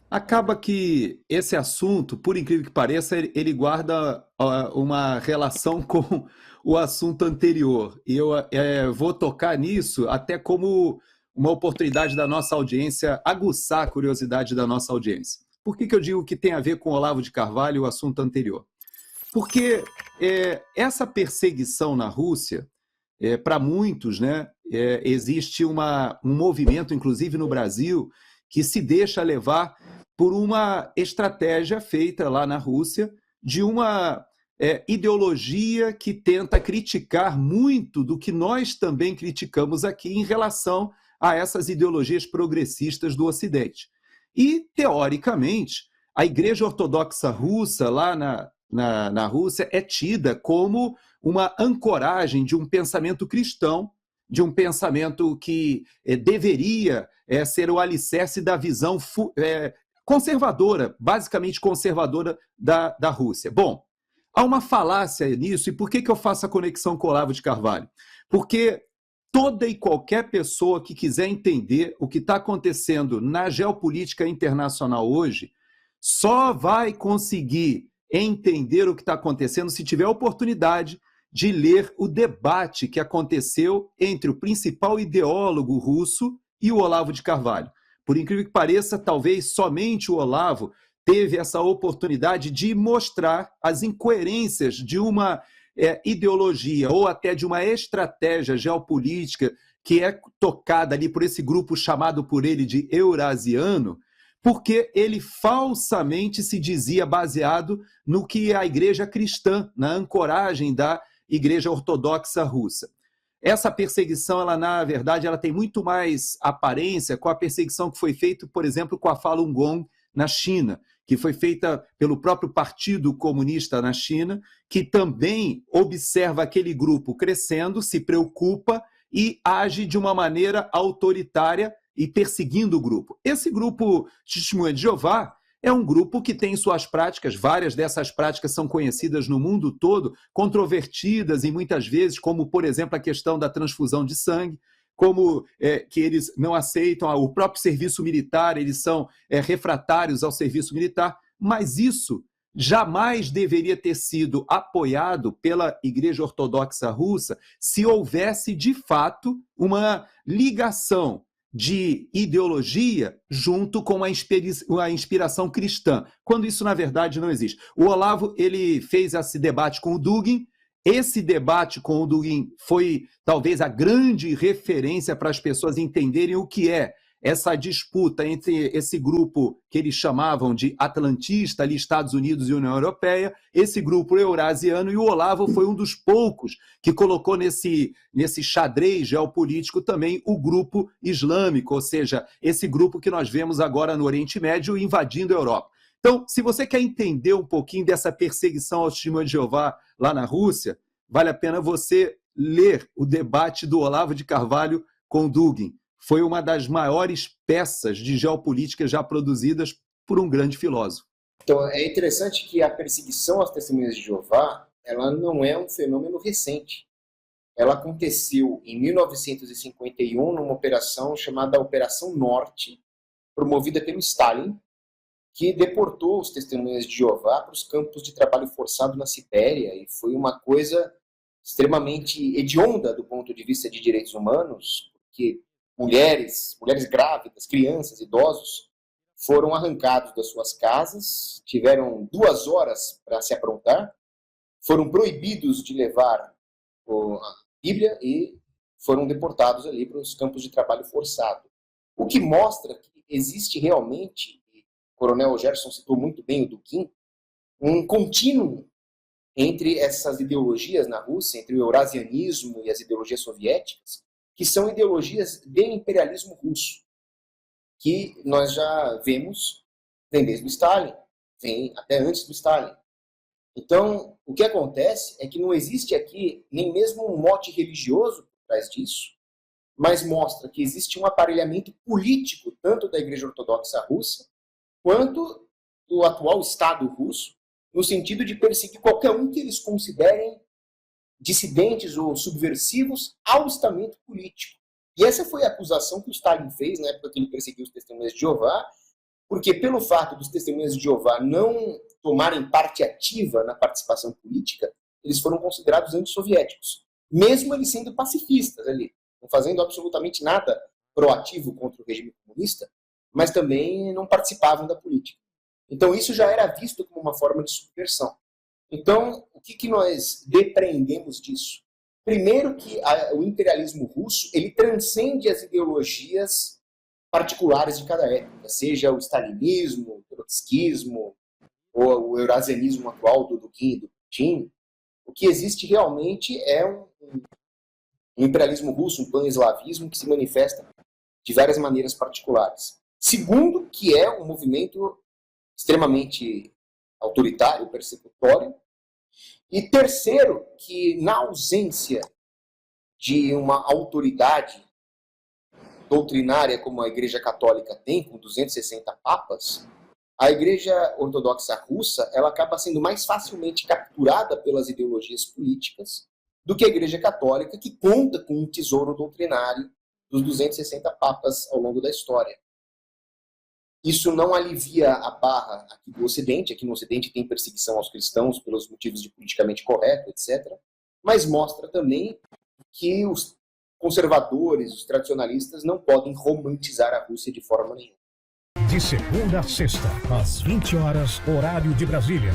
Acaba que esse assunto, por incrível que pareça, ele guarda uma relação com o assunto anterior. E eu vou tocar nisso até como uma oportunidade da nossa audiência aguçar a curiosidade da nossa audiência. Por que eu digo que tem a ver com Olavo de Carvalho e o assunto anterior? Porque essa perseguição na Rússia, para muitos, né, existe um movimento, inclusive no Brasil, que se deixa levar por uma estratégia feita lá na Rússia de uma ideologia que tenta criticar muito do que nós também criticamos aqui em relação a essas ideologias progressistas do Ocidente. E, teoricamente, a Igreja Ortodoxa Russa, lá na Rússia, é tida como uma ancoragem de um pensamento cristão, de um pensamento que deveria ser o alicerce da visão conservadora, basicamente conservadora da Rússia. Bom, há uma falácia nisso, e por que eu faço a conexão com o Olavo de Carvalho? Porque toda e qualquer pessoa que quiser entender o que está acontecendo na geopolítica internacional hoje só vai conseguir entender o que está acontecendo se tiver a oportunidade de ler o debate que aconteceu entre o principal ideólogo russo e o Olavo de Carvalho. Por incrível que pareça, talvez somente o Olavo teve essa oportunidade de mostrar as incoerências de uma ideologia ou até de uma estratégia geopolítica que é tocada ali por esse grupo chamado por ele de eurasiano, porque ele falsamente se dizia baseado no que é a igreja cristã, na ancoragem da igreja ortodoxa russa. Essa perseguição, ela, na verdade, ela tem muito mais aparência com a perseguição que foi feita, por exemplo, com a Falun Gong na China, que foi feita pelo próprio Partido Comunista na China, que também observa aquele grupo crescendo, se preocupa e age de uma maneira autoritária e perseguindo o grupo. Esse grupo Testemunha de Jeová é um grupo que tem suas práticas, várias dessas práticas são conhecidas no mundo todo, controvertidas e muitas vezes, como, por exemplo, a questão da transfusão de sangue, como que eles não aceitam o próprio serviço militar, eles são refratários ao serviço militar, mas isso jamais deveria ter sido apoiado pela Igreja Ortodoxa Russa se houvesse, de fato, uma ligação de ideologia junto com a inspiração cristã, quando isso, na verdade, não existe. O Olavo, ele fez esse debate com o Dugin. Esse debate com o Dugin foi, talvez, a grande referência para as pessoas entenderem o que é essa disputa entre esse grupo que eles chamavam de atlantista, ali Estados Unidos e União Europeia, esse grupo eurasiano, e o Olavo foi um dos poucos que colocou nesse xadrez geopolítico também o grupo islâmico, ou seja, esse grupo que nós vemos agora no Oriente Médio invadindo a Europa. Então, se você quer entender um pouquinho dessa perseguição aos testemunhos de Jeová lá na Rússia, vale a pena você ler o debate do Olavo de Carvalho com Dugin. Foi uma das maiores peças de geopolítica já produzidas por um grande filósofo. Então, é interessante que a perseguição às testemunhas de Jeová, ela não é um fenômeno recente. Ela aconteceu em 1951 numa operação chamada Operação Norte, promovida pelo Stalin, que deportou os testemunhas de Jeová para os campos de trabalho forçado na Sibéria, e foi uma coisa extremamente hedionda do ponto de vista de direitos humanos, porque mulheres grávidas, crianças, idosos, foram arrancados das suas casas, tiveram 2 horas para se aprontar, foram proibidos de levar a Bíblia e foram deportados ali para os campos de trabalho forçado. O que mostra que existe realmente, e o coronel Gerson citou muito bem o Dugin, um contínuo entre essas ideologias na Rússia, entre o eurasianismo e as ideologias soviéticas, que são ideologias de imperialismo russo, que nós já vemos, vem desde o Stalin, vem até antes do Stalin. Então, o que acontece é que não existe aqui nem mesmo um mote religioso por trás disso, mas mostra que existe um aparelhamento político, tanto da Igreja Ortodoxa Russa, quanto do atual Estado russo, no sentido de perseguir qualquer um que eles considerem dissidentes ou subversivos ao estamento político. E essa foi a acusação que o Stalin fez na época que ele perseguiu os testemunhas de Jeová, porque pelo fato dos testemunhas de Jeová não tomarem parte ativa na participação política, eles foram considerados antissoviéticos, mesmo eles sendo pacifistas ali, não fazendo absolutamente nada proativo contra o regime comunista, mas também não participavam da política. Então isso já era visto como uma forma de subversão. Então, o que nós depreendemos disso? Primeiro que o imperialismo russo ele transcende as ideologias particulares de cada época, seja o stalinismo, o trotskismo, ou o eurasianismo atual do Dugin e do Putin. O que existe realmente é um imperialismo russo, um pan-eslavismo que se manifesta de várias maneiras particulares. Segundo, que é um movimento extremamente autoritário, persecutório. E terceiro, que na ausência de uma autoridade doutrinária como a Igreja Católica tem, com 260 papas, a Igreja Ortodoxa Russa ela acaba sendo mais facilmente capturada pelas ideologias políticas do que a Igreja Católica, que conta com um tesouro doutrinário dos 260 papas ao longo da história. Isso não alivia a barra aqui do Ocidente. Aqui no Ocidente tem perseguição aos cristãos pelos motivos de politicamente correto, etc. Mas mostra também que os conservadores, os tradicionalistas, não podem romantizar a Rússia de forma nenhuma. De segunda a sexta, às 20 horas, horário de Brasília.